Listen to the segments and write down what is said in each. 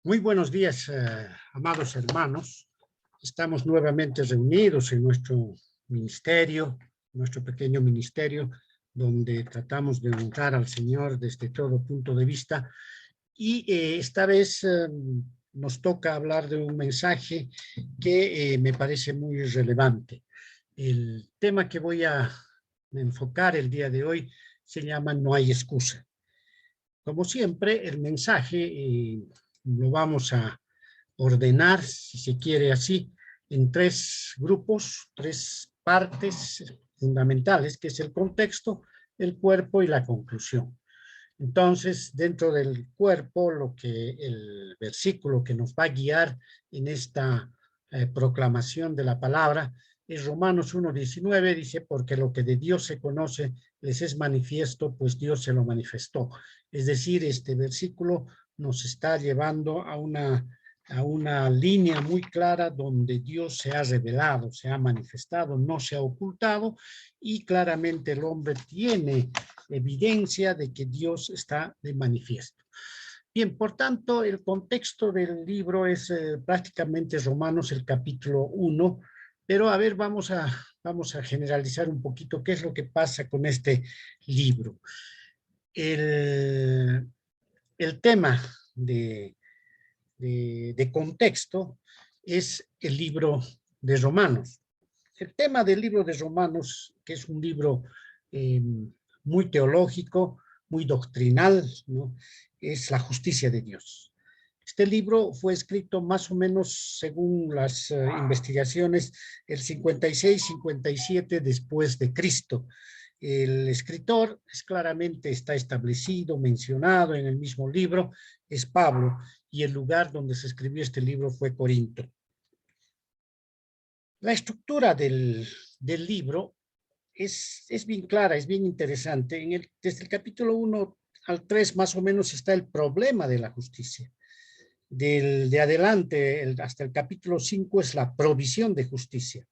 Muy buenos días, amados hermanos. Estamos nuevamente reunidos en nuestro ministerio, nuestro pequeño ministerio, donde tratamos de honrar al Señor desde todo punto de vista. Y esta vez nos toca hablar de un mensaje que me parece muy relevante. El tema que voy a enfocar el día de hoy se llama No hay excusa. Como siempre, el mensaje lo vamos a ordenar, si se quiere así, en tres grupos, tres partes fundamentales, que es el contexto, el cuerpo y la conclusión. Entonces, dentro del cuerpo, el versículo que nos va a guiar en esta proclamación de la palabra es Romanos 1:19, dice, porque lo que de Dios se conoce les es manifiesto, pues Dios se lo manifestó. Es decir, este versículo nos está llevando a una línea muy clara donde Dios se ha revelado, se ha manifestado, no se ha ocultado, y claramente el hombre tiene evidencia de que Dios está de manifiesto. Bien, por tanto, el contexto del libro es prácticamente Romanos, el capítulo 1, pero a ver, vamos a generalizar un poquito qué es lo que pasa con este libro. El tema de contexto es el libro de Romanos. El tema del libro de Romanos, que es un libro muy teológico, muy doctrinal, ¿no? Es la justicia de Dios. Este libro fue escrito más o menos, según las investigaciones, el 56-57 después de Cristo. El escritor claramente está establecido, mencionado en el mismo libro, es Pablo, y el lugar donde se escribió este libro fue Corinto. La estructura del libro es bien clara, es bien interesante. Desde el capítulo 1 al 3 más o menos está el problema de la justicia. De adelante hasta el capítulo 5 es la provisión de justicia.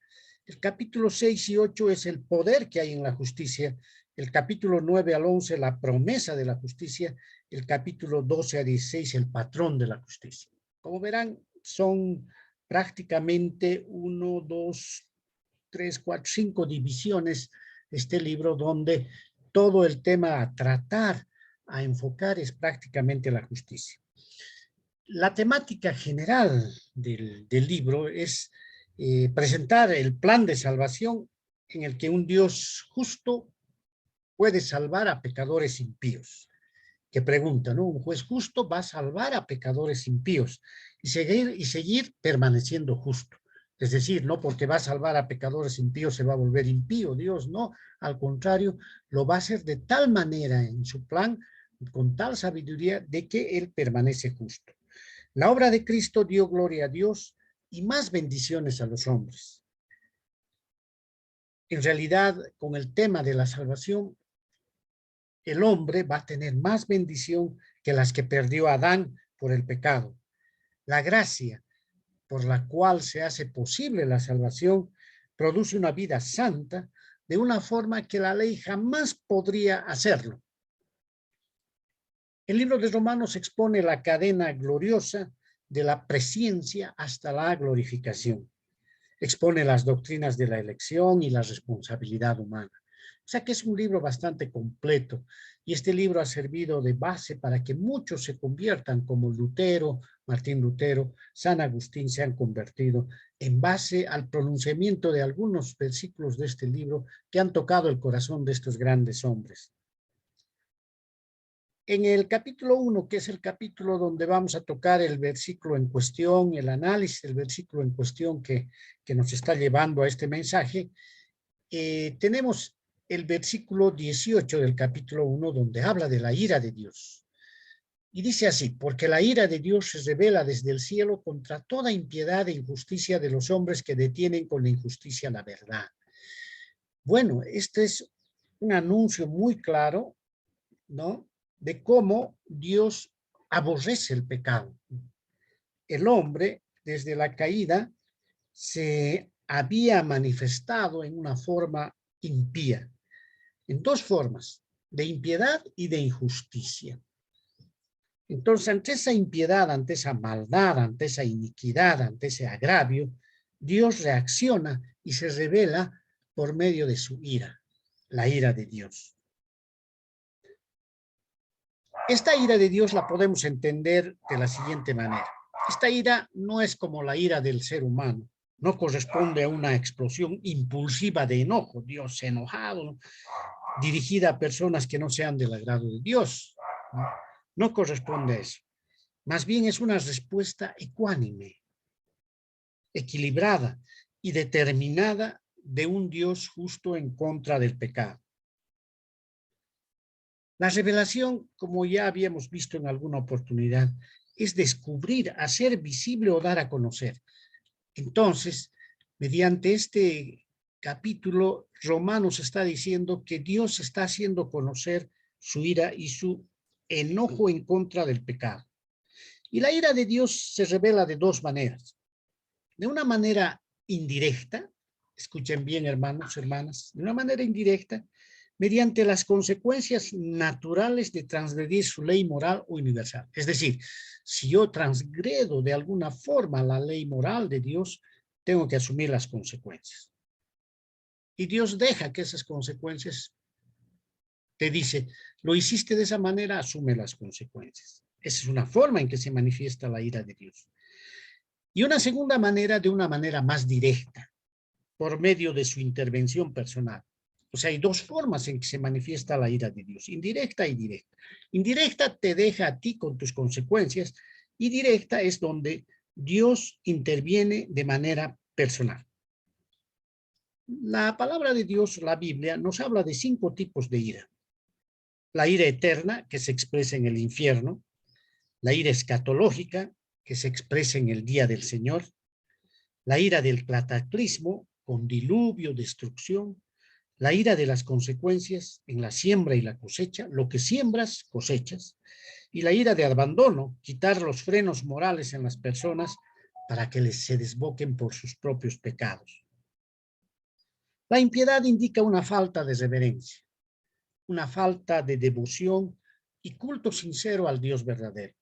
El capítulo 6 y 8 es el poder que hay en la justicia. El capítulo 9 al 11 la promesa de la justicia. El capítulo 12 a 16 el patrón de la justicia. Como verán, son prácticamente 1, 2, 3, 4, 5 divisiones este libro donde todo el tema a tratar, a enfocar es prácticamente la justicia. La temática general del libro es presentar el plan de salvación en el que un Dios justo puede salvar a pecadores impíos. Que pregunta, ¿no? Un juez justo va a salvar a pecadores impíos y seguir permaneciendo justo. Es decir, no porque va a salvar a pecadores impíos se va a volver impío. Dios no, al contrario, lo va a hacer de tal manera en su plan, con tal sabiduría, de que Él permanece justo. La obra de Cristo dio gloria a Dios y más bendiciones a los hombres. En realidad, con el tema de la salvación, el hombre va a tener más bendición que las que perdió Adán por el pecado. La gracia por la cual se hace posible la salvación produce una vida santa de una forma que la ley jamás podría hacerlo. El libro de Romanos expone la cadena gloriosa de la presciencia hasta la glorificación. Expone las doctrinas de la elección y la responsabilidad humana. O sea que es un libro bastante completo y este libro ha servido de base para que muchos se conviertan como Lutero, Martín Lutero, San Agustín se han convertido en base al pronunciamiento de algunos versículos de este libro que han tocado el corazón de estos grandes hombres. En el capítulo 1, que es el capítulo donde vamos a tocar el versículo en cuestión, el análisis del versículo en cuestión que nos está llevando a este mensaje, tenemos el versículo 18 del capítulo 1, donde habla de la ira de Dios. Y dice así, porque la ira de Dios se revela desde el cielo contra toda impiedad e injusticia de los hombres que detienen con la injusticia la verdad. Bueno, este es un anuncio muy claro, ¿no?, de cómo Dios aborrece el pecado. El hombre, desde la caída, se había manifestado en una forma impía, en dos formas, de impiedad y de injusticia. Entonces, ante esa impiedad, ante esa maldad, ante esa iniquidad, ante ese agravio, Dios reacciona y se revela por medio de su ira, la ira de Dios. Esta ira de Dios la podemos entender de la siguiente manera. Esta ira no es como la ira del ser humano, no corresponde a una explosión impulsiva de enojo, Dios enojado, dirigida a personas que no sean del agrado de Dios. No corresponde a eso. Más bien es una respuesta ecuánime, equilibrada y determinada de un Dios justo en contra del pecado. La revelación, como ya habíamos visto en alguna oportunidad, es descubrir, hacer visible o dar a conocer. Entonces, mediante este capítulo, Romanos está diciendo que Dios está haciendo conocer su ira y su enojo en contra del pecado. Y la ira de Dios se revela de dos maneras. De una manera indirecta, escuchen bien hermanos, hermanas, de una manera indirecta, mediante las consecuencias naturales de transgredir su ley moral o universal. Es decir, si yo transgredo de alguna forma la ley moral de Dios, tengo que asumir las consecuencias. Y Dios deja que esas consecuencias, te dice, lo hiciste de esa manera, asume las consecuencias. Esa es una forma en que se manifiesta la ira de Dios. Y una segunda manera, de una manera más directa, por medio de su intervención personal. O sea, hay dos formas en que se manifiesta la ira de Dios, indirecta y directa. Indirecta te deja a ti con tus consecuencias, y directa es donde Dios interviene de manera personal. La palabra de Dios, la Biblia, nos habla de 5 tipos de ira. La ira eterna, que se expresa en el infierno. La ira escatológica, que se expresa en el día del Señor. La ira del cataclismo, con diluvio, destrucción. La ira de las consecuencias en la siembra y la cosecha, lo que siembras, cosechas. Y la ira de abandono, quitar los frenos morales en las personas para que se desboquen por sus propios pecados. La impiedad indica una falta de reverencia, una falta de devoción y culto sincero al Dios verdadero.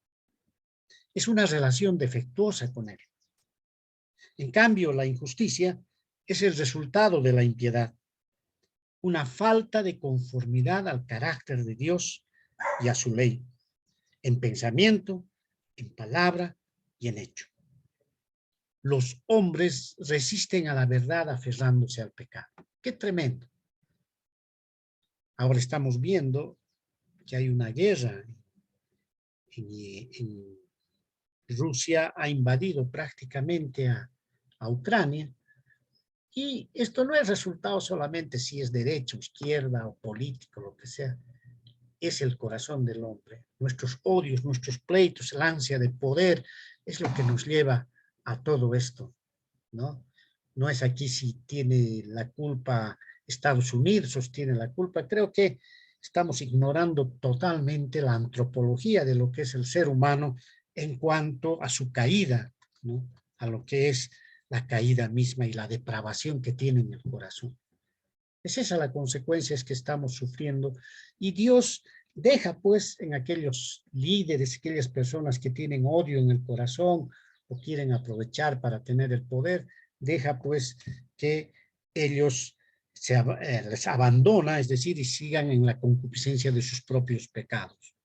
Es una relación defectuosa con Él. En cambio, la injusticia es el resultado de la impiedad, una falta de conformidad al carácter de Dios y a su ley, en pensamiento, en palabra y en hecho. Los hombres resisten a la verdad aferrándose al pecado. ¡Qué tremendo! Ahora estamos viendo que hay una guerra. En Rusia ha invadido prácticamente a Ucrania. Y esto no es resultado solamente si es derecha, izquierda o político, lo que sea. Es el corazón del hombre. Nuestros odios, nuestros pleitos, el ansia de poder es lo que nos lleva a todo esto, ¿no? No es aquí si tiene la culpa Estados Unidos o tiene la culpa. Creo que estamos ignorando totalmente la antropología de lo que es el ser humano en cuanto a su caída, ¿no? A lo que es la caída misma y la depravación que tiene en el corazón. Es esa la consecuencia que estamos sufriendo, y Dios deja pues en aquellos líderes, aquellas personas que tienen odio en el corazón o quieren aprovechar para tener el poder, deja pues que ellos les abandona, es decir, y sigan en la concupiscencia de sus propios pecados.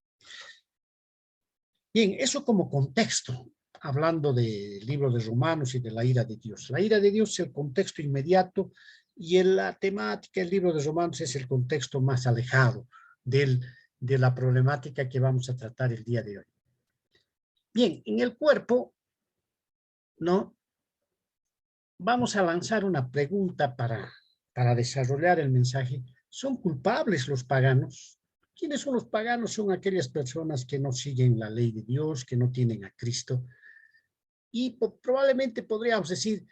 Bien, eso como contexto, hablando del libro de Romanos y de la ira de Dios. La ira de Dios es el contexto inmediato, y en la temática del libro de Romanos es el contexto más alejado de la problemática que vamos a tratar el día de hoy. Bien, en el cuerpo, ¿no? Vamos a lanzar una pregunta para desarrollar el mensaje. ¿Son culpables los paganos? ¿Quiénes son los paganos? Son aquellas personas que no siguen la ley de Dios, que no tienen a Cristo. Y probablemente podríamos decir,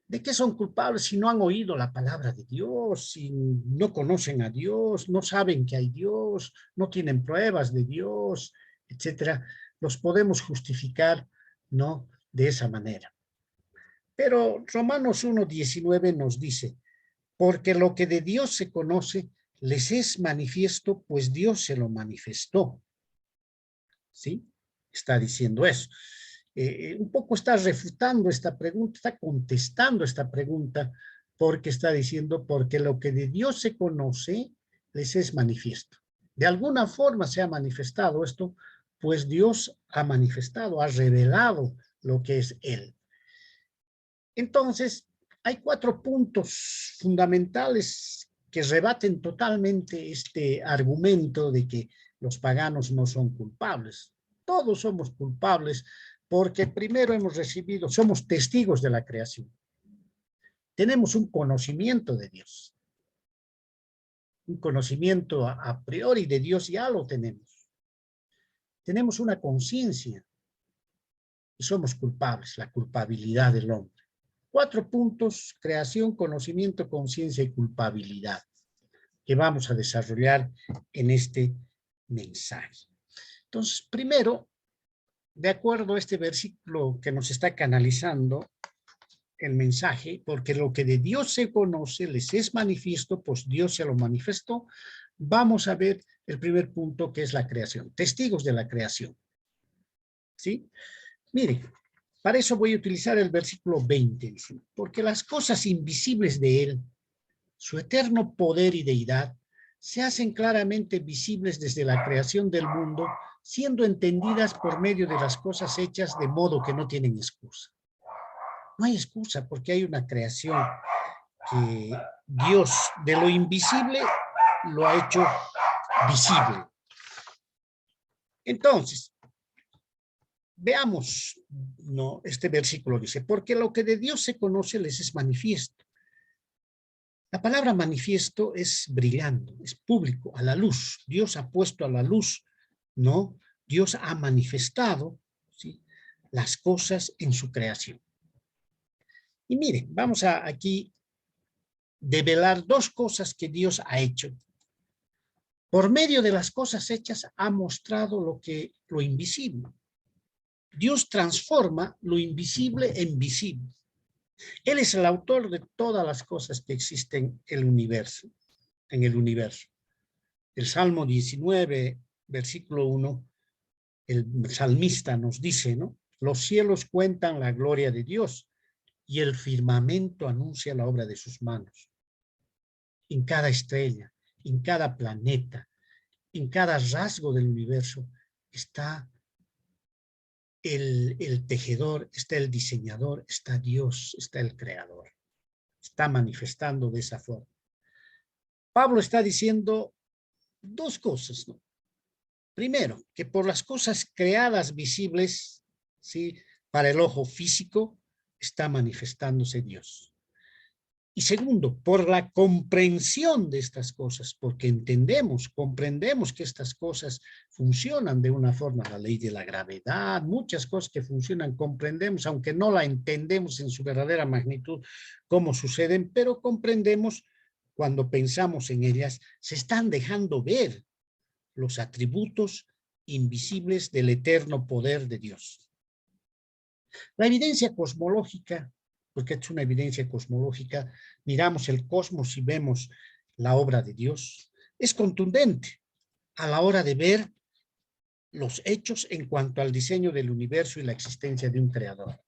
¿de qué son culpables si no han oído la palabra de Dios, si no conocen a Dios, no saben que hay Dios, no tienen pruebas de Dios, etcétera? Los podemos justificar, ¿no? De esa manera. Pero Romanos 1:19 nos dice, porque lo que de Dios se conoce les es manifiesto, pues Dios se lo manifestó. ¿Sí? está diciendo eso. Un poco está refutando esta pregunta, está contestando esta pregunta, porque está diciendo, porque lo que de Dios se conoce, les es manifiesto. De alguna forma se ha manifestado esto, pues Dios ha manifestado, ha revelado lo que es Él. Entonces, hay 4 puntos fundamentales que rebaten totalmente este argumento de que los paganos no son culpables. Todos somos culpables porque primero hemos recibido, somos testigos de la creación. Tenemos un conocimiento de Dios. Un conocimiento a priori de Dios ya lo tenemos. Tenemos una conciencia y somos culpables, la culpabilidad del hombre. 4 puntos: creación, conocimiento, conciencia y culpabilidad, que vamos a desarrollar en este mensaje. Entonces, primero, de acuerdo a este versículo que nos está canalizando el mensaje, porque lo que de Dios se conoce les es manifiesto, pues Dios se lo manifestó, vamos a ver el primer punto, que es la creación, testigos de la creación. ¿Sí? Miren, para eso voy a utilizar el versículo 20, dice, porque las cosas invisibles de Él, su eterno poder y deidad, se hacen claramente visibles desde la creación del mundo, siendo entendidas por medio de las cosas hechas, de modo que no tienen excusa. No hay excusa porque hay una creación que Dios de lo invisible lo ha hecho visible. Entonces, veamos, ¿no? Este versículo dice, porque lo que de Dios se conoce les es manifiesto. La palabra manifiesto es brillando, es público, a la luz. Dios ha puesto a la luz, ¿no? Dios ha manifestado, ¿sí?, las cosas en su creación. Y miren, vamos a aquí develar 2 cosas que Dios ha hecho. Por medio de las cosas hechas ha mostrado lo invisible. Dios transforma lo invisible en visible. Él es el autor de todas las cosas que existen en el universo. El Salmo 19, versículo 1, el salmista nos dice, ¿no? Los cielos cuentan la gloria de Dios y el firmamento anuncia la obra de sus manos. En cada estrella, en cada planeta, en cada rasgo del universo está el tejedor, está el diseñador, está Dios, está el creador. Está manifestando de esa forma. Pablo está diciendo 2 cosas, ¿no? Primero, que por las cosas creadas visibles, ¿sí?, para el ojo físico, está manifestándose Dios. Y segundo, por la comprensión de estas cosas, porque comprendemos que estas cosas funcionan de una forma, la ley de la gravedad, muchas cosas que funcionan, comprendemos, aunque no la entendemos en su verdadera magnitud, cómo suceden, pero comprendemos cuando pensamos en ellas, se están dejando ver los atributos invisibles del eterno poder de Dios. La evidencia cosmológica, porque es una evidencia cosmológica, miramos el cosmos y vemos la obra de Dios, es contundente a la hora de ver los hechos en cuanto al diseño del universo y la existencia de un creador.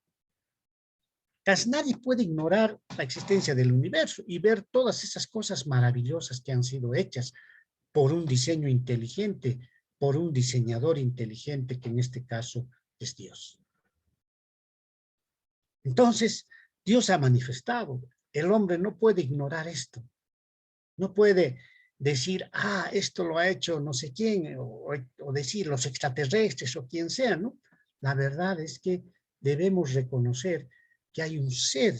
Casi nadie puede ignorar la existencia del universo y ver todas esas cosas maravillosas que han sido hechas por un diseño inteligente, por un diseñador inteligente, que en este caso es Dios. Entonces, Dios ha manifestado. El hombre no puede ignorar esto. No puede decir, esto lo ha hecho no sé quién, o decir los extraterrestres o quien sea, ¿no? La verdad es que debemos reconocer que hay un ser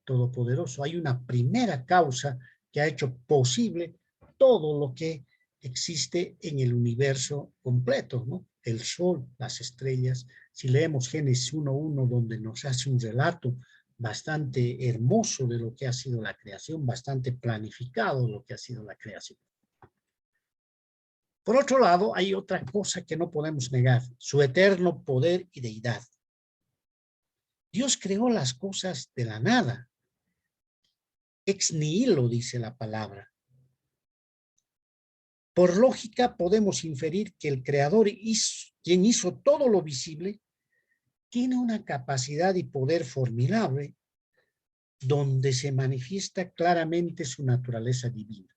todopoderoso, hay una primera causa que ha hecho posible todo lo que existe en el universo completo, ¿no? El sol, las estrellas. Si leemos Génesis 1:1, donde nos hace un relato bastante hermoso de lo que ha sido la creación, bastante planificado de lo que ha sido la creación. Por otro lado, hay otra cosa que no podemos negar, su eterno poder y deidad. Dios creó las cosas de la nada. Ex nihilo, dice la palabra. Por lógica, podemos inferir que el Creador quien hizo todo lo visible, tiene una capacidad y poder formidable donde se manifiesta claramente su naturaleza divina.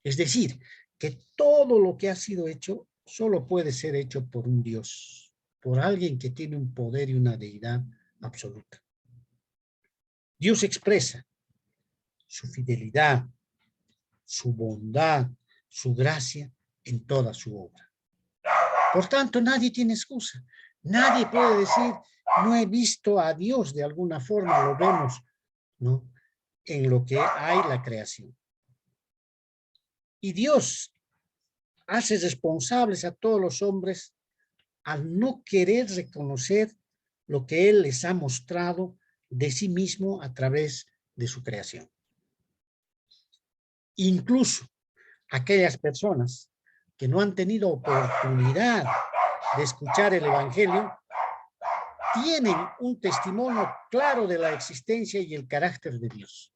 Es decir, que todo lo que ha sido hecho solo puede ser hecho por un Dios, por alguien que tiene un poder y una deidad absoluta. Dios expresa su fidelidad, su bondad, su gracia en toda su obra. Por tanto, nadie tiene excusa. Nadie puede decir, no he visto a Dios de alguna forma, lo vemos, ¿no?, en lo que hay la creación. Y Dios hace responsables a todos los hombres al no querer reconocer lo que Él les ha mostrado de sí mismo a través de su creación. Incluso aquellas personas que no han tenido oportunidad de escuchar el Evangelio, tienen un testimonio claro de la existencia y el carácter de Dios.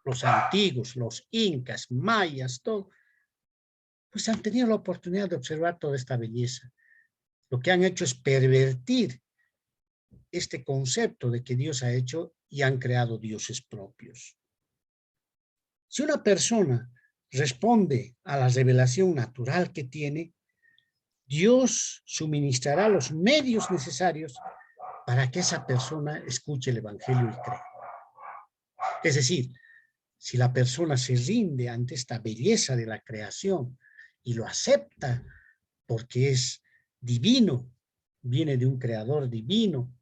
Los antiguos, los incas, mayas, todo, pues han tenido la oportunidad de observar toda esta belleza. Lo que han hecho es pervertir este concepto de que Dios ha hecho y han creado dioses propios. Si una persona responde a la revelación natural que tiene, Dios suministrará los medios necesarios para que esa persona escuche el Evangelio y crea. Es decir, si la persona se rinde ante esta belleza de la creación y lo acepta porque es divino, viene de un creador divino,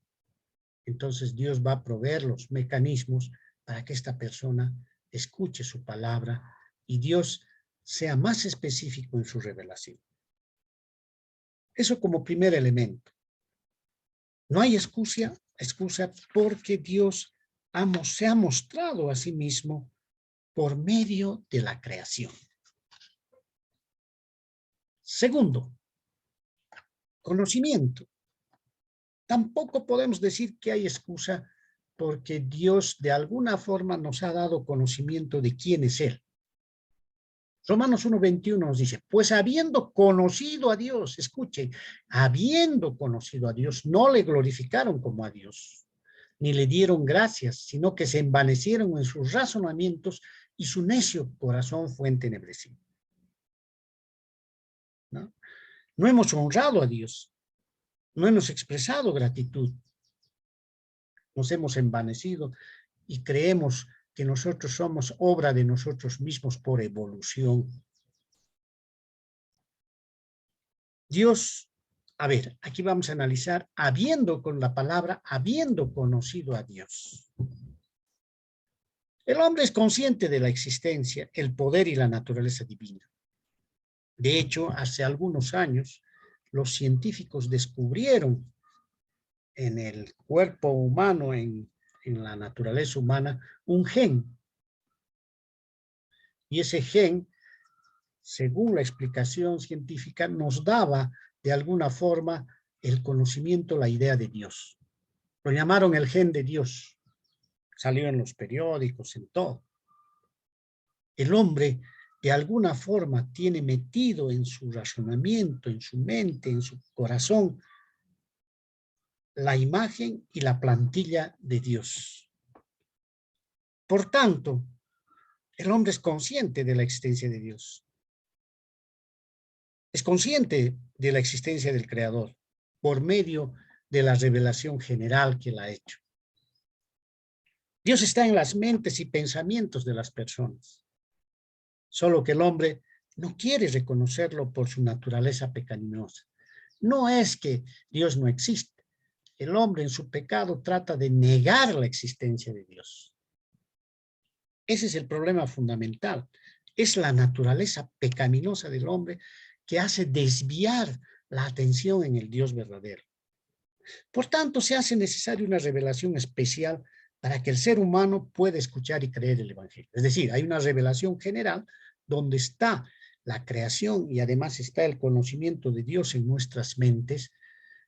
entonces Dios va a proveer los mecanismos para que esta persona escuche su palabra y Dios sea más específico en su revelación. Eso como primer elemento. No hay excusa porque Dios se ha mostrado a sí mismo por medio de la creación. Segundo, conocimiento. Tampoco podemos decir que hay excusa porque Dios de alguna forma nos ha dado conocimiento de quién es Él. Romanos 1:21 nos dice, pues habiendo conocido a Dios, escuchen, habiendo conocido a Dios, no le glorificaron como a Dios, ni le dieron gracias, sino que se envanecieron en sus razonamientos y su necio corazón fue entenebrecido. ¿No? No hemos honrado a Dios, no hemos expresado gratitud, nos hemos envanecido y creemos que nosotros somos obra de nosotros mismos por evolución. Dios, a ver, aquí vamos a analizar, habiendo con la palabra, habiendo conocido a Dios. El hombre es consciente de la existencia, el poder y la naturaleza divina. De hecho, hace algunos años, los científicos descubrieron en el cuerpo humano, en la naturaleza humana, un gen. Y ese gen, según la explicación científica, nos daba de alguna forma el conocimiento, la idea de Dios. Lo llamaron el gen de Dios. Salió en los periódicos, en todo. El hombre, de alguna forma, tiene metido en su razonamiento, en su mente, en su corazón, la imagen y la plantilla de Dios. Por tanto, el hombre es consciente de la existencia de Dios. Es consciente de la existencia del Creador por medio de la revelación general que él ha hecho. Dios está en las mentes y pensamientos de las personas, solo que el hombre no quiere reconocerlo por su naturaleza pecaminosa. No es que Dios no existe. El hombre en su pecado trata de negar la existencia de Dios. Ese es el problema fundamental. Es la naturaleza pecaminosa del hombre que hace desviar la atención en el Dios verdadero. Por tanto, se hace necesaria una revelación especial para que el ser humano pueda escuchar y creer el Evangelio. Es decir, hay una revelación general donde está la creación y además está el conocimiento de Dios en nuestras mentes,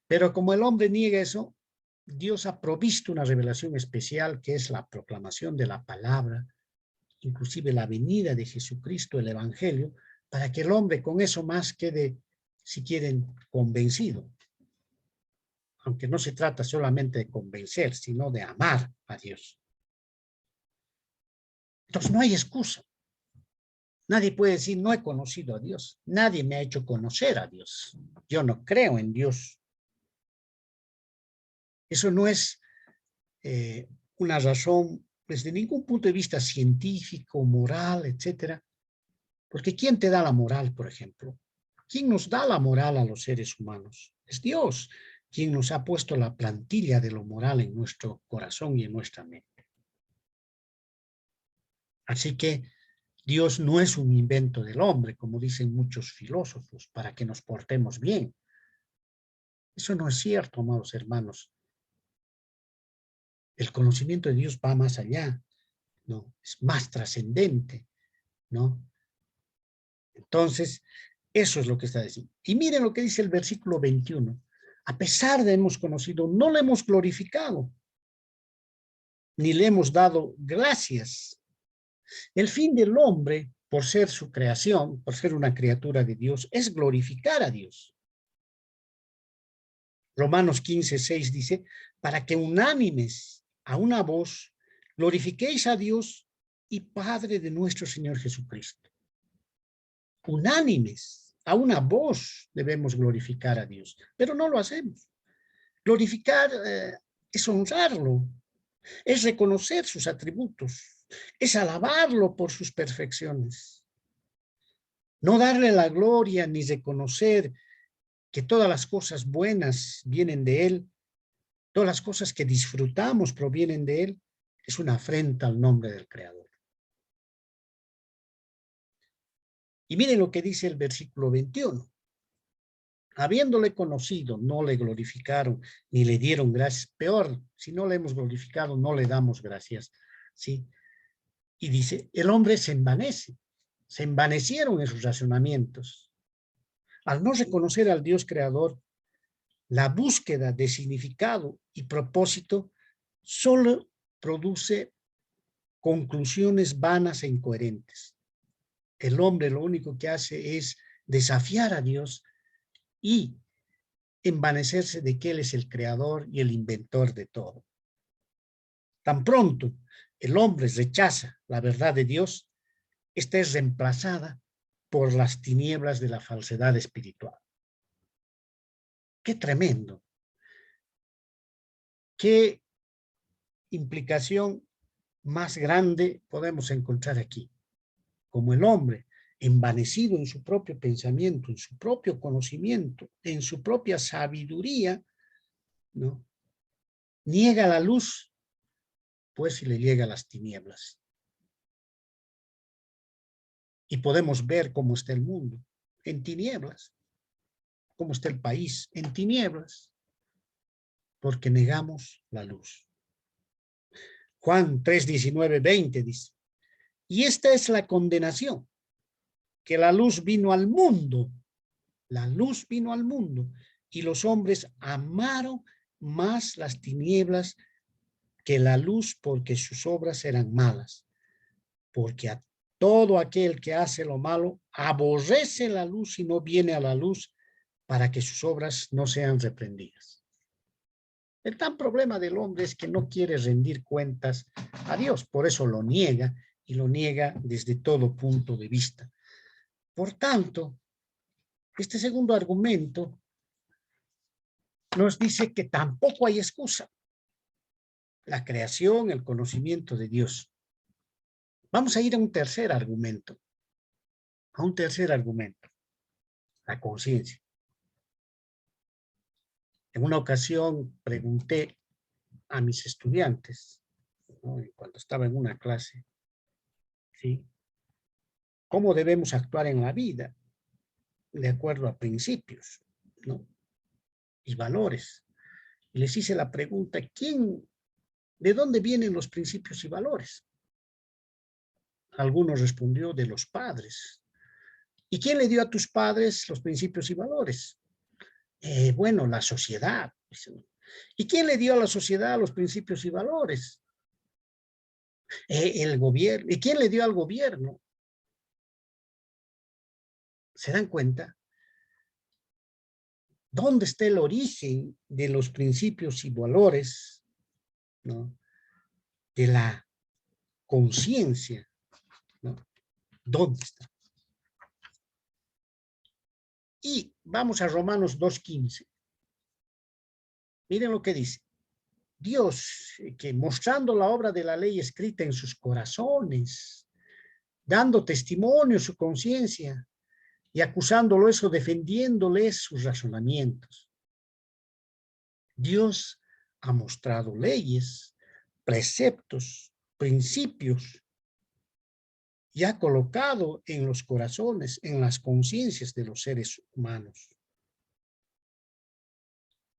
pero como el hombre niega eso, Dios ha provisto una revelación especial que es la proclamación de la palabra, inclusive la venida de Jesucristo, el Evangelio, para que el hombre con eso más quede si quieren, convencido. Aunque no se trata solamente de convencer, sino de amar a Dios. Entonces no hay excusa. Nadie puede decir, no he conocido a Dios. Nadie me ha hecho conocer a Dios. Yo no creo en Dios. Eso no es una razón desde ningún punto de vista científico, moral, etcétera. Porque ¿quién te da la moral, por ejemplo? ¿Quién nos da la moral a los seres humanos? Es Dios quien nos ha puesto la plantilla de lo moral en nuestro corazón y en nuestra mente. Así que Dios no es un invento del hombre, como dicen muchos filósofos, para que nos portemos bien. Eso no es cierto, amados hermanos. El conocimiento de Dios va más allá, ¿no? Es más trascendente, ¿no? Entonces, eso es lo que está diciendo. Y miren lo que dice el versículo 21. A pesar de hemos conocido, no le hemos glorificado, ni le hemos dado gracias. El fin del hombre, por ser su creación, por ser una criatura de Dios, es glorificar a Dios. Romanos 15:6 dice, para que unánimes a una voz glorifiquéis a Dios y Padre de nuestro Señor Jesucristo. Unánimes, a una voz debemos glorificar a Dios, pero no lo hacemos. Glorificar es honrarlo, es reconocer sus atributos, es alabarlo por sus perfecciones. No darle la gloria ni reconocer que todas las cosas buenas vienen de Él, todas las cosas que disfrutamos provienen de Él, es una afrenta al nombre del Creador. Y miren lo que dice el versículo 21. Habiéndole conocido, no le glorificaron, ni le dieron gracias. Peor, si no le hemos glorificado, no le damos gracias. ¿Sí? Y dice, el hombre se envanece. Se envanecieron en sus razonamientos. Al no reconocer al Dios creador, la búsqueda de significado y propósito solo produce conclusiones vanas e incoherentes. El hombre lo único que hace es desafiar a Dios y envanecerse de que Él es el creador y el inventor de todo. Tan pronto el hombre rechaza la verdad de Dios, esta es reemplazada por las tinieblas de la falsedad espiritual. ¡Qué tremendo! ¿Qué implicación más grande podemos encontrar aquí? Como el hombre, envanecido en su propio pensamiento, en su propio conocimiento, en su propia sabiduría, ¿no? Niega la luz, pues si le llega a las tinieblas. Y podemos ver cómo está el mundo, en tinieblas. Cómo está el país, en tinieblas, porque negamos la luz. Juan 3:19-20 dice, y esta es la condenación, que la luz vino al mundo, la luz vino al mundo, y los hombres amaron más las tinieblas que la luz, porque sus obras eran malas. Porque a todo aquel que hace lo malo aborrece la luz y no viene a la luz para que sus obras no sean reprendidas. El gran problema del hombre es que no quiere rendir cuentas a Dios, por eso lo niega y lo niega desde todo punto de vista. Por tanto, este segundo argumento nos dice que tampoco hay excusa. La creación, el conocimiento de Dios. Vamos a ir a un tercer argumento. La conciencia. En una ocasión pregunté a mis estudiantes, ¿no? Cuando estaba en una clase, ¿sí? ¿Cómo debemos actuar en la vida? De acuerdo a principios, ¿no? Y valores. Y les hice la pregunta, ¿de dónde vienen los principios y valores? Algunos respondió, de los padres. ¿Y quién le dio a tus padres los principios y valores? Bueno, la sociedad. ¿Y quién le dio a la sociedad los principios y valores? El gobierno. ¿Y quién le dio al gobierno? ¿Se dan cuenta? ¿Dónde está el origen de los principios y valores, ¿no?, de la conciencia, ¿no? ¿Dónde está? Y vamos a Romanos 2:15. Miren lo que dice. Dios, que mostrando la obra de la ley escrita en sus corazones, dando testimonio a su conciencia y acusándolo eso, defendiéndoles sus razonamientos. Dios ha mostrado leyes, preceptos, principios, y ha colocado en los corazones, en las conciencias de los seres humanos.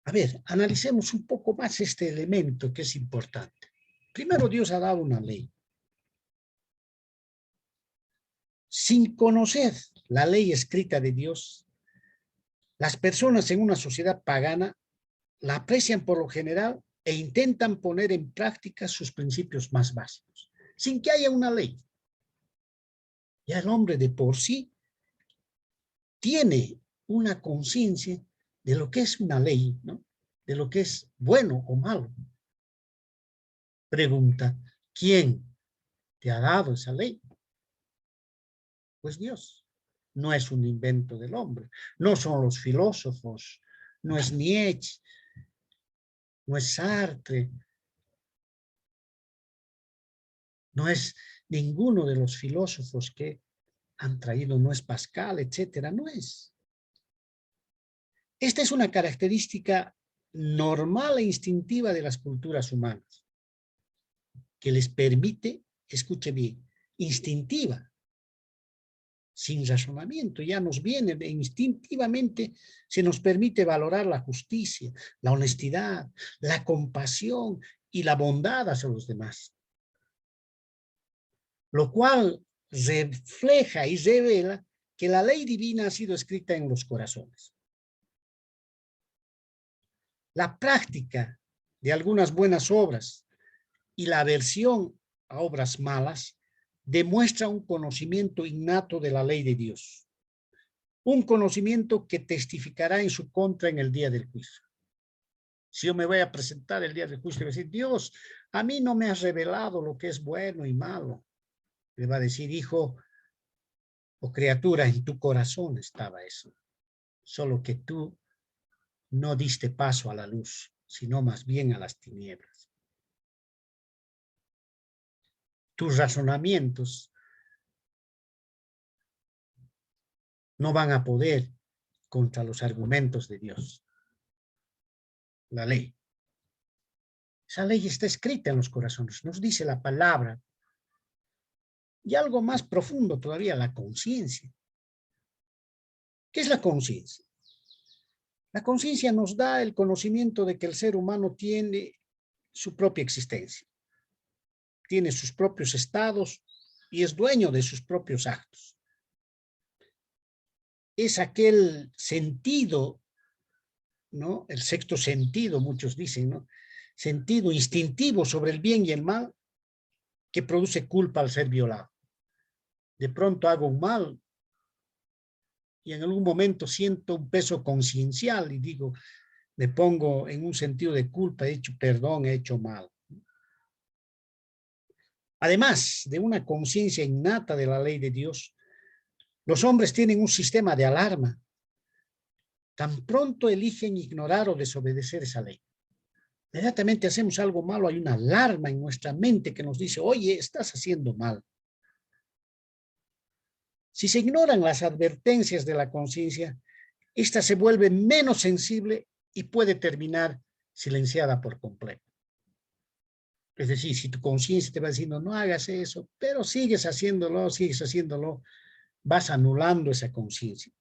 A ver, analicemos un poco más este elemento que es importante. Primero, Dios ha dado una ley. Sin conocer la ley escrita de Dios, las personas en una sociedad pagana la aprecian por lo general e intentan poner en práctica sus principios más básicos, sin que haya una ley. Ya el hombre de por sí tiene una conciencia de lo que es una ley, ¿no?, de lo que es bueno o malo. Pregunta, ¿quién te ha dado esa ley? Pues Dios. No es un invento del hombre. No son los filósofos, no es Nietzsche, no es Sartre, no es ninguno de los filósofos que han traído, no es Pascal, etcétera, no es. Esta es una característica normal e instintiva de las culturas humanas, que les permite, escuche bien, instintiva, sin razonamiento, ya nos viene instintivamente, se nos permite valorar la justicia, la honestidad, la compasión y la bondad hacia los demás. Lo cual refleja y revela que la ley divina ha sido escrita en los corazones. La práctica de algunas buenas obras y la aversión a obras malas demuestra un conocimiento innato de la ley de Dios. Un conocimiento que testificará en su contra en el día del juicio. Si yo me voy a presentar el día del juicio y voy a decir, Dios, a mí no me has revelado lo que es bueno y malo. Le va a decir, hijo o criatura, en tu corazón estaba eso. Solo que tú no diste paso a la luz, sino más bien a las tinieblas. Tus razonamientos no van a poder contra los argumentos de Dios. La ley. Esa ley está escrita en los corazones, nos dice la palabra. Y algo más profundo todavía, la conciencia. ¿Qué es la conciencia? La conciencia nos da el conocimiento de que el ser humano tiene su propia existencia. Tiene sus propios estados y es dueño de sus propios actos. Es aquel sentido, ¿no?, el sexto sentido, muchos dicen, ¿no?, sentido instintivo sobre el bien y el mal que produce culpa al ser violado. De pronto hago un mal y en algún momento siento un peso conciencial y digo, me pongo en un sentido de culpa, he hecho perdón, he hecho mal. Además de una conciencia innata de la ley de Dios, los hombres tienen un sistema de alarma. Tan pronto eligen ignorar o desobedecer esa ley, inmediatamente hacemos algo malo, hay una alarma en nuestra mente que nos dice, oye, estás haciendo mal. Si se ignoran las advertencias de la conciencia, esta se vuelve menos sensible y puede terminar silenciada por completo. Es decir, si tu conciencia te va diciendo, no hagas eso, pero sigues haciéndolo, vas anulando esa conciencia.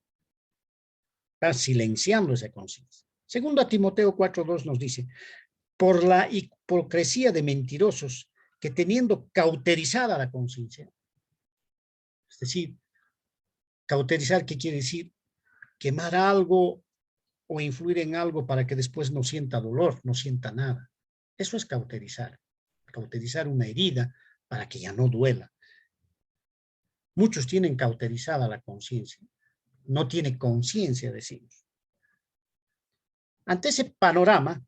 Vas silenciando esa conciencia. Segundo a Timoteo 4:2 nos dice, por la hipocresía de mentirosos que teniendo cauterizada la conciencia, es decir, cauterizar, ¿qué quiere decir? Quemar algo o influir en algo para que después no sienta dolor, no sienta nada. Eso es cauterizar. Cauterizar una herida para que ya no duela. Muchos tienen cauterizada la conciencia. No tiene conciencia, decimos. Ante ese panorama,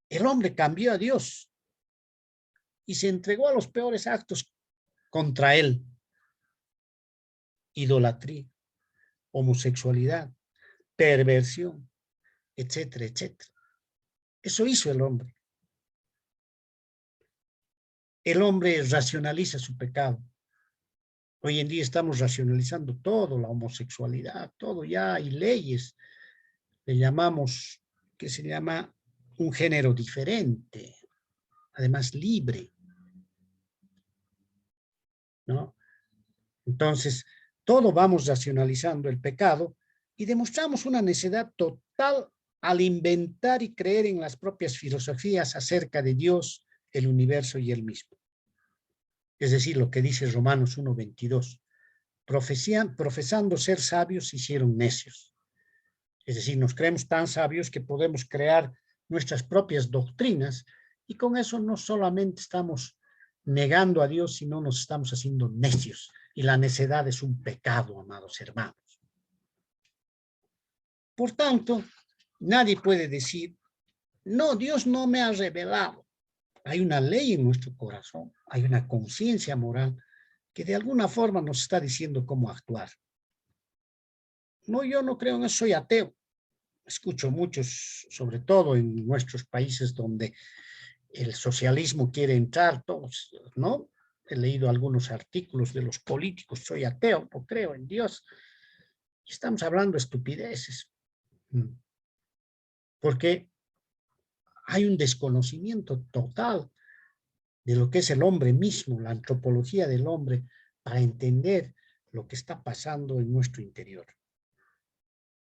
el hombre cambió a Dios y se entregó a los peores actos contra él: idolatría, homosexualidad, perversión, etcétera, etcétera. Eso hizo el hombre. El hombre racionaliza su pecado. Hoy en día estamos racionalizando todo, la homosexualidad, todo ya hay leyes. Le llamamos, que se llama un género diferente, además libre, ¿no? Entonces, todo vamos racionalizando el pecado y demostramos una necedad total al inventar y creer en las propias filosofías acerca de Dios, el universo y él mismo. Es decir, lo que dice Romanos 1:22. Profesando ser sabios, se hicieron necios. Es decir, nos creemos tan sabios que podemos crear nuestras propias doctrinas y con eso no solamente estamos negando a Dios, sino nos estamos haciendo necios. Y la necedad es un pecado, amados hermanos. Por tanto, nadie puede decir, no, Dios no me ha revelado. Hay una ley en nuestro corazón, hay una conciencia moral que de alguna forma nos está diciendo cómo actuar. No, yo no creo en eso, soy ateo. Escucho muchos, sobre todo en nuestros países donde el socialismo quiere entrar, todos, ¿no? He leído algunos artículos de los políticos, soy ateo, no creo en Dios. Estamos hablando de estupideces. Porque hay un desconocimiento total de lo que es el hombre mismo, la antropología del hombre, para entender lo que está pasando en nuestro interior.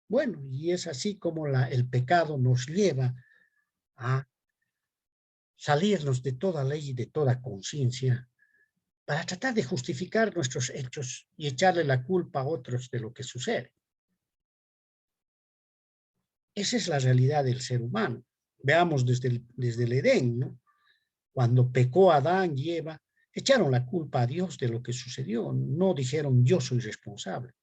Bueno, y es así como el pecado nos lleva a salirnos de toda ley y de toda conciencia para tratar de justificar nuestros hechos y echarle la culpa a otros de lo que sucede. Esa es la realidad del ser humano. Veamos desde el Edén, ¿no? Cuando pecó Adán y Eva, echaron la culpa a Dios de lo que sucedió. No dijeron, yo soy responsable.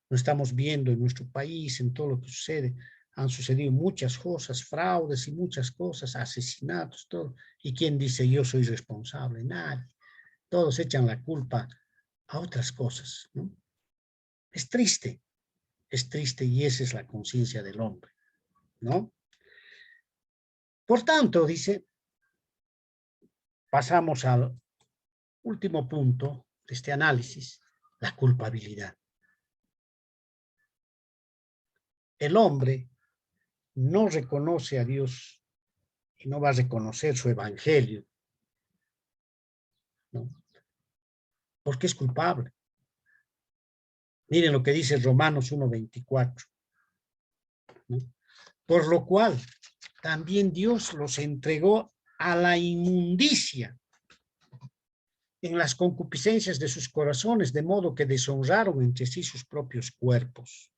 Lo estamos viendo en nuestro país, en todo lo que sucede. Han sucedido muchas cosas, fraudes y muchas cosas, asesinatos, todo. ¿Y quién dice, yo soy responsable? Nadie. Todos echan la culpa a otras cosas, ¿no? Es triste y esa es la conciencia del hombre, ¿no? Por tanto, dice, pasamos al último punto de este análisis, la culpabilidad. El hombre no reconoce a Dios y no va a reconocer su evangelio, ¿no? Porque es culpable. Miren lo que dice Romanos 1:24, ¿no? Por lo cual también Dios los entregó a la inmundicia en las concupiscencias de sus corazones, de modo que deshonraron entre sí sus propios cuerpos.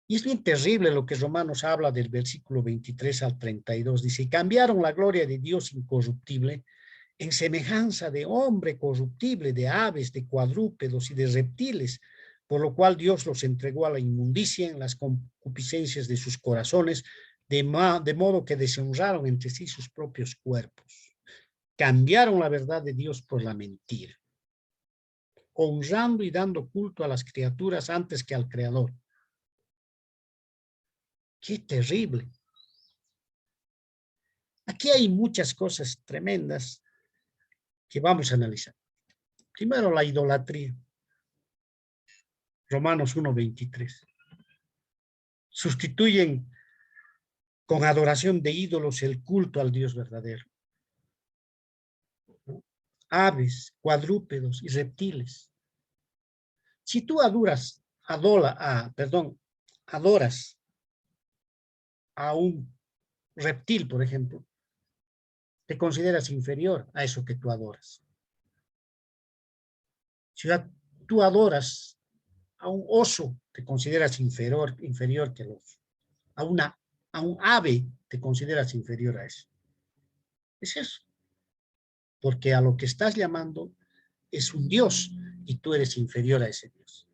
Y es bien terrible lo que Romanos habla del versículo 23 al 32. Dice, cambiaron la gloria de Dios incorruptible en semejanza de hombre corruptible, de aves, de cuadrúpedos y de reptiles, por lo cual Dios los entregó a la inmundicia en las concupiscencias de sus corazones, de modo que deshonraron entre sí sus propios cuerpos. Cambiaron la verdad de Dios por la mentira, honrando y dando culto a las criaturas antes que al Creador. ¡Qué terrible! Aquí hay muchas cosas tremendas que vamos a analizar. Primero, la idolatría. Romanos 1:23. Sustituyen con adoración de ídolos el culto al Dios verdadero, ¿no? Aves, cuadrúpedos y reptiles. Si tú adoras a un reptil, por ejemplo, te consideras inferior a eso que tú adoras. Si tú adoras a un oso, te consideras inferior que el oso. A un ave, te consideras inferior a eso. Es eso. Porque a lo que estás llamando es un Dios y tú eres inferior a ese Dios.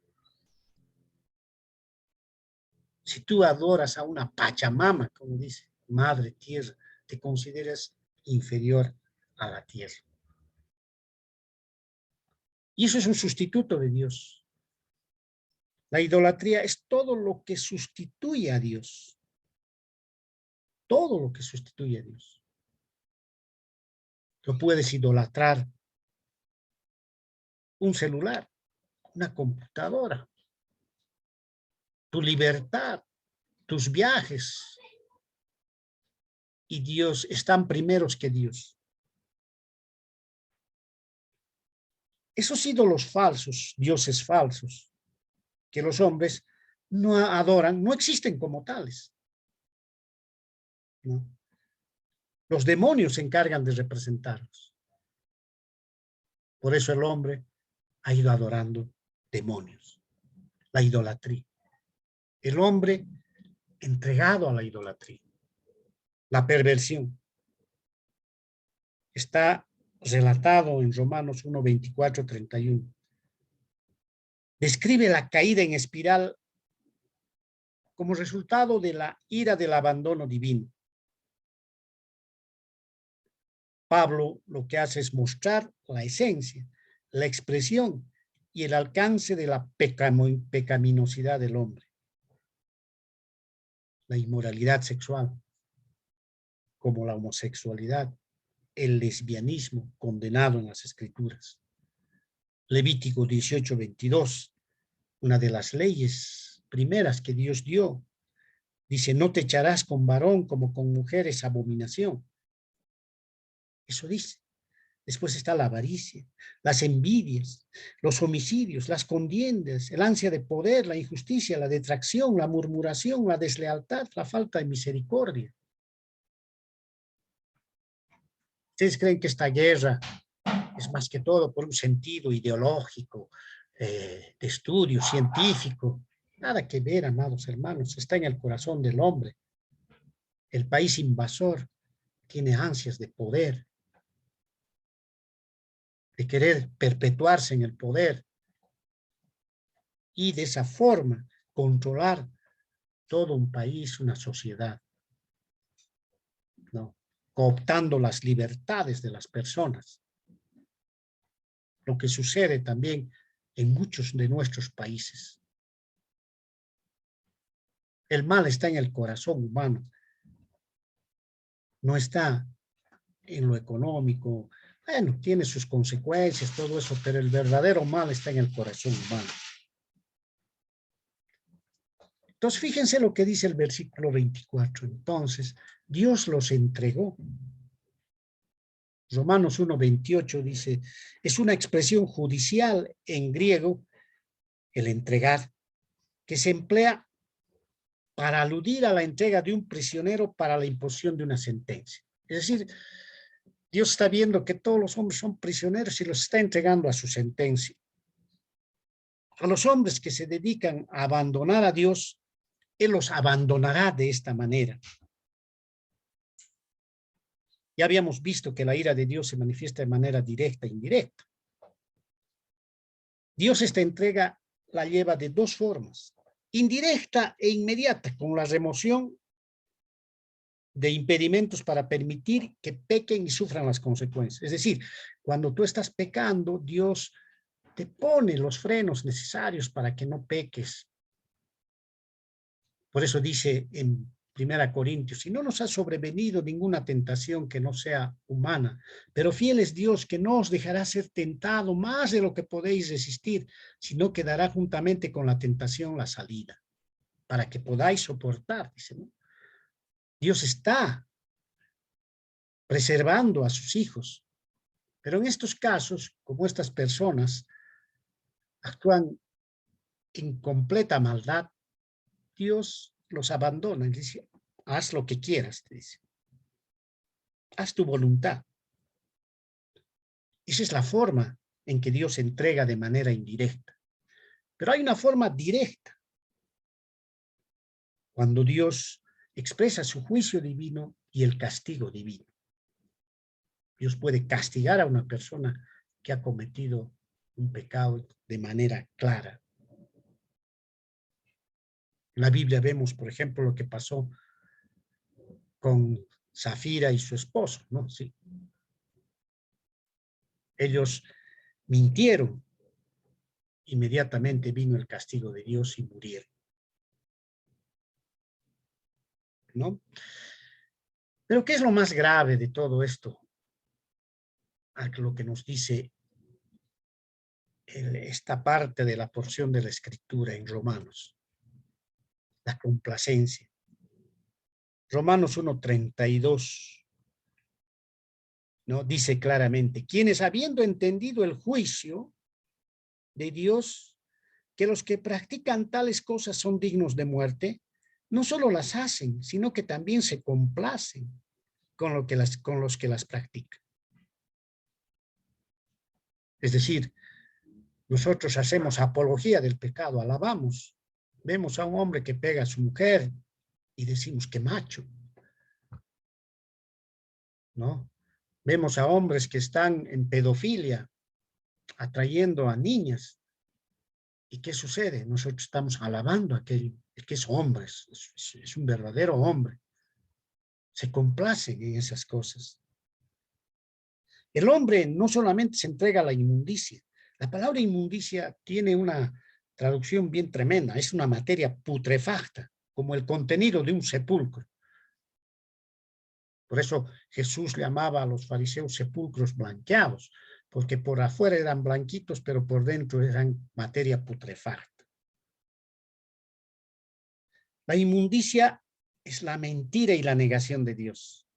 Si tú adoras a una Pachamama, como dice, Madre Tierra, te consideras inferior a la tierra. Y eso es un sustituto de Dios. La idolatría es todo lo que sustituye a Dios. Todo lo que sustituye a Dios. Tú puedes idolatrar un celular, una computadora, tu libertad, tus viajes. Y Dios están primeros que Dios. Esos ídolos falsos, dioses falsos, que los hombres no adoran, no existen como tales. ¿No? Los demonios se encargan de representarlos. Por eso el hombre ha ido adorando demonios, la idolatría. El hombre entregado a la idolatría, la perversión. Está relatado en Romanos 1, 24, 31. Describe la caída en espiral como resultado de la ira del abandono divino. Pablo lo que hace es mostrar la esencia, la expresión y el alcance de la pecaminosidad del hombre. La inmoralidad sexual, como la homosexualidad, el lesbianismo condenado en las Escrituras. Levítico 18, 22, una de las leyes primeras que Dios dio, dice, no te echarás con varón como con mujer, es abominación. Eso dice. Después está la avaricia, las envidias, los homicidios, las contiendas, el ansia de poder, la injusticia, la detracción, la murmuración, la deslealtad, la falta de misericordia. ¿Ustedes creen que esta guerra es más que todo por un sentido ideológico, de estudio científico? Nada que ver, amados hermanos, está en el corazón del hombre. El país invasor tiene ansias de poder, de querer perpetuarse en el poder y de esa forma controlar todo un país, una sociedad, ¿no? Cooptando las libertades de las personas. Lo que sucede también en muchos de nuestros países. El mal está en el corazón humano, no está en lo económico. Bueno, tiene sus consecuencias, todo eso, pero el verdadero mal está en el corazón humano. Entonces, fíjense lo que dice el versículo 24. Entonces, Dios los entregó. Romanos 1:28 dice, es una expresión judicial en griego, el entregar, que se emplea para aludir a la entrega de un prisionero para la imposición de una sentencia. Es decir, Dios está viendo que todos los hombres son prisioneros y los está entregando a su sentencia. A los hombres que se dedican a abandonar a Dios, Él los abandonará de esta manera. Ya habíamos visto que la ira de Dios se manifiesta de manera directa e indirecta. Dios esta entrega la lleva de dos formas, indirecta e inmediata, con la remoción de impedimentos para permitir que pequen y sufran las consecuencias. Es decir, cuando tú estás pecando, Dios te pone los frenos necesarios para que no peques. Por eso dice en 1 Corintios, y no nos ha sobrevenido ninguna tentación que no sea humana, pero fiel es Dios que no os dejará ser tentado más de lo que podéis resistir, sino que dará juntamente con la tentación la salida, para que podáis soportar, dice, ¿no? Dios está preservando a sus hijos, pero en estos casos, como estas personas actúan en completa maldad, Dios los abandona y dice, haz lo que quieras, te dice. Haz tu voluntad. Esa es la forma en que Dios entrega de manera indirecta. Pero hay una forma directa. Cuando Dios expresa su juicio divino y el castigo divino. Dios puede castigar a una persona que ha cometido un pecado de manera clara. En la Biblia vemos, por ejemplo, lo que pasó con Zafira y su esposo, ¿no? Sí. Ellos mintieron. Inmediatamente vino el castigo de Dios y murieron, ¿no? Pero ¿qué es lo más grave de todo esto? Lo que nos dice esta parte de la porción de la Escritura en Romanos, la complacencia. Romanos 1:32, ¿no? Dice claramente, quienes habiendo entendido el juicio de Dios, que los que practican tales cosas son dignos de muerte, no solo las hacen, sino que también se complacen con los que las practican. Es decir, nosotros hacemos apología del pecado, alabamos. Vemos a un hombre que pega a su mujer y decimos que macho, ¿no? Vemos a hombres que están en pedofilia, atrayendo a niñas. ¿Y qué sucede? Nosotros estamos alabando a aquel que es hombre, es un verdadero hombre. Se complacen en esas cosas. El hombre no solamente se entrega a la inmundicia. La palabra inmundicia tiene una traducción bien tremenda. Es una materia putrefacta, como el contenido de un sepulcro. Por eso Jesús llamaba a los fariseos sepulcros blanqueados, porque por afuera eran blanquitos, pero por dentro eran materia putrefacta. La inmundicia es la mentira y la negación de Dios.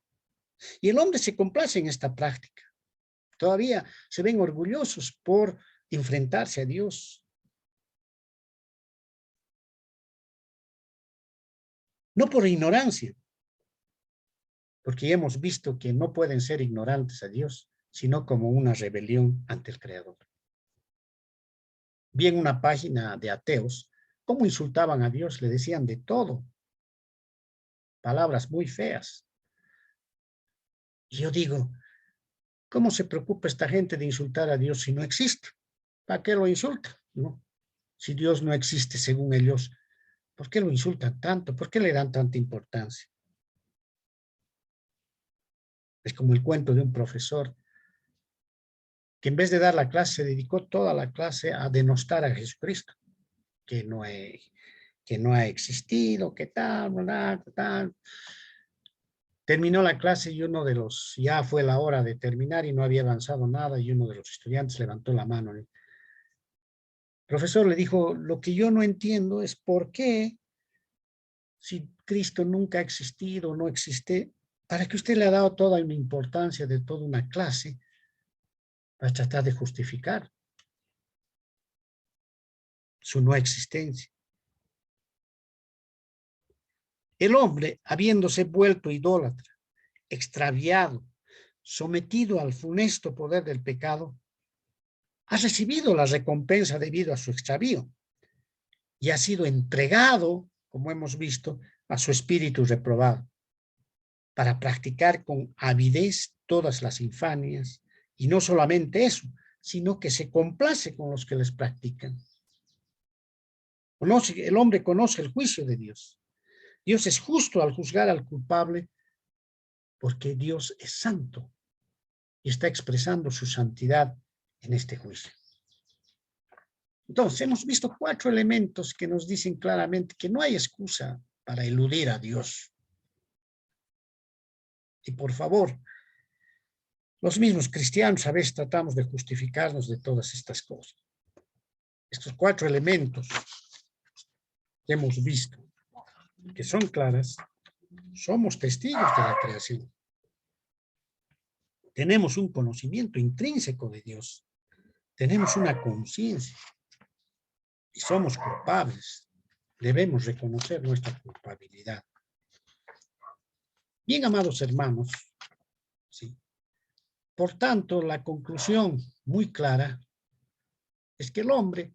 Y el hombre se complace en esta práctica. Todavía se ven orgullosos por enfrentarse a Dios. No por ignorancia, porque hemos visto que no pueden ser ignorantes a Dios, sino como una rebelión ante el Creador. Vi en una página de ateos cómo insultaban a Dios, le decían de todo, palabras muy feas. Y yo digo, ¿cómo se preocupa esta gente de insultar a Dios si no existe? ¿Para qué lo insultan? ¿No? Si Dios no existe según ellos, ¿por qué lo insultan tanto? ¿Por qué le dan tanta importancia? Es como el cuento de un profesor que en vez de dar la clase, se dedicó toda la clase a denostar a Jesucristo, que no ha existido, que tal, bla, tal. Terminó la clase y ya fue la hora de terminar y no había avanzado nada y uno de los estudiantes levantó la mano. El profesor le dijo, lo que yo no entiendo es por qué, si Cristo nunca ha existido, no existe, para que usted le ha dado toda una importancia de toda una clase para tratar de justificar su no existencia. El hombre, habiéndose vuelto idólatra, extraviado, sometido al funesto poder del pecado, ha recibido la recompensa debido a su extravío y ha sido entregado, como hemos visto, a su espíritu reprobado, para practicar con avidez todas las infamias, y no solamente eso, sino que se complace con los que les practican. El hombre conoce el juicio de Dios. Dios es justo al juzgar al culpable porque Dios es santo y está expresando su santidad en este juicio. Entonces, hemos visto 4 elementos que nos dicen claramente que no hay excusa para eludir a Dios. Y por favor, los mismos cristianos a veces tratamos de justificarnos de todas estas cosas. Estos 4 elementos que hemos visto, que son claras, somos testigos de la creación. Tenemos un conocimiento intrínseco de Dios. Tenemos una conciencia. Y somos culpables. Debemos reconocer nuestra culpabilidad. Bien, amados hermanos, ¿sí? Por tanto, la conclusión muy clara es que el hombre,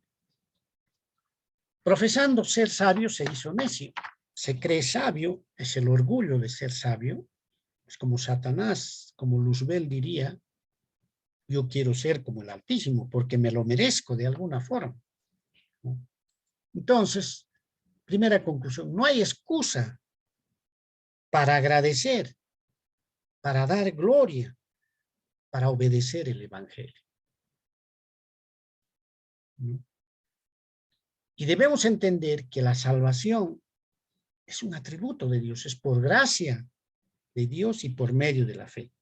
profesando ser sabio, se hizo necio. Se cree sabio, es el orgullo de ser sabio. Es como Satanás, como Luzbel diría, yo quiero ser como el Altísimo porque me lo merezco de alguna forma, ¿no? Entonces, Primera conclusión, no hay excusa para agradecer, para dar gloria, para obedecer el evangelio. ¿No? Y debemos entender que la salvación es un atributo de Dios, es por gracia de Dios y por medio de la fe.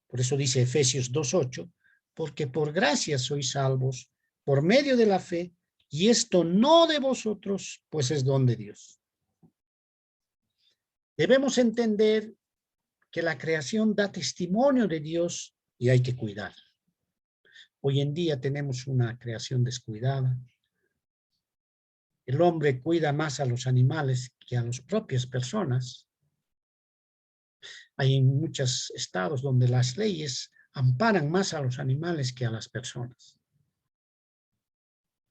Por eso dice Efesios 2:8, porque por gracia sois salvos por medio de la fe, y esto no de vosotros, pues es don de Dios. Debemos entender que la creación da testimonio de Dios y hay que cuidarla. Hoy en día tenemos una creación descuidada. El hombre cuida más a los animales que a las propias personas. Hay muchos estados donde las leyes amparan más a los animales que a las personas.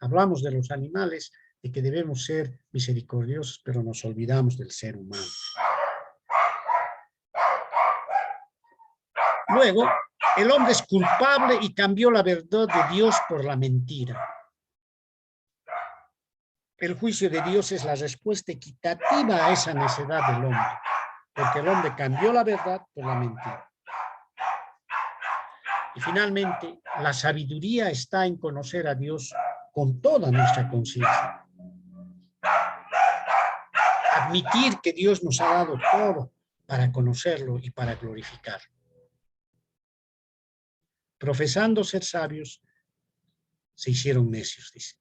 Hablamos de los animales, de que debemos ser misericordiosos, pero nos olvidamos del ser humano. Luego, el hombre es culpable y cambió la verdad de Dios por la mentira. El juicio de Dios es la respuesta equitativa a esa necedad del hombre, porque el hombre cambió la verdad por la mentira. Y finalmente, la sabiduría está en conocer a Dios con toda nuestra conciencia. Admitir que Dios nos ha dado todo para conocerlo y para glorificarlo. Profesando ser sabios, se hicieron necios, dice.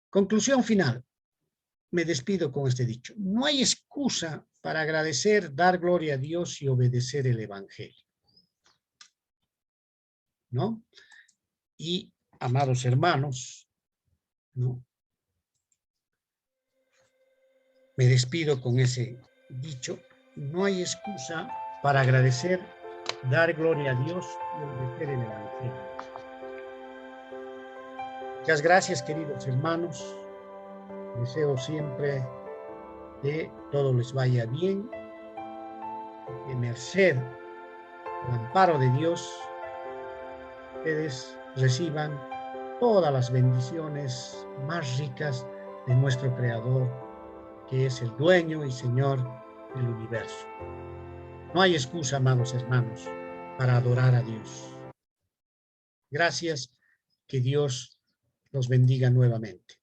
Conclusión final. Me despido con este dicho. No hay excusa para agradecer, dar gloria a Dios y obedecer el evangelio. ¿No? Y, amados hermanos, ¿no? Me despido con ese dicho. No hay excusa para agradecer, dar gloria a Dios y obedecer el evangelio. Muchas gracias, queridos hermanos. Deseo siempre que todo les vaya bien, que merced al amparo de Dios, ustedes reciban todas las bendiciones más ricas de nuestro Creador, que es el dueño y Señor del universo. No hay excusa, amados hermanos, para adorar a Dios. Gracias, que Dios los bendiga nuevamente.